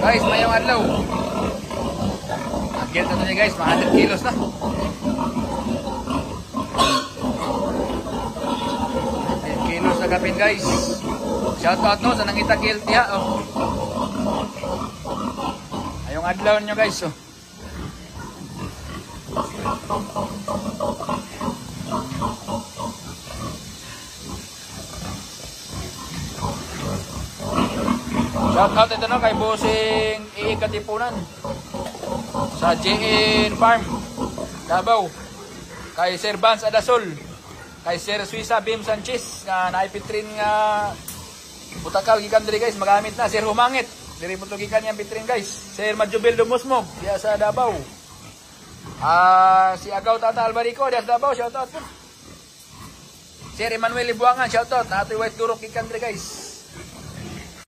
Guys, mayong adlaw. Ang kilo na niya guys, mga 100 kilos na. 10 kilos na gapin guys. Shout out no sa nangita guilty ha. Oh. Ayong adlaw nyo guys. Oh. Shout out ito no kay Bossing Katipunan sa JN Farm Davao, kay Sir Vance Adasol, kay Sir Suisa Bim Sanchez nga naipitrin nga butakal gikan diri guys, magamit na Sir Humangit diri mo to gikan yang pitrin guys. Sir Majubel Dumusmog diya sa Davao. Si Agaw Tata Albarico diya sa Davao, shout out po. Sir Emmanuel Ibuangan, shout out na atoy white durok gikan diri guys.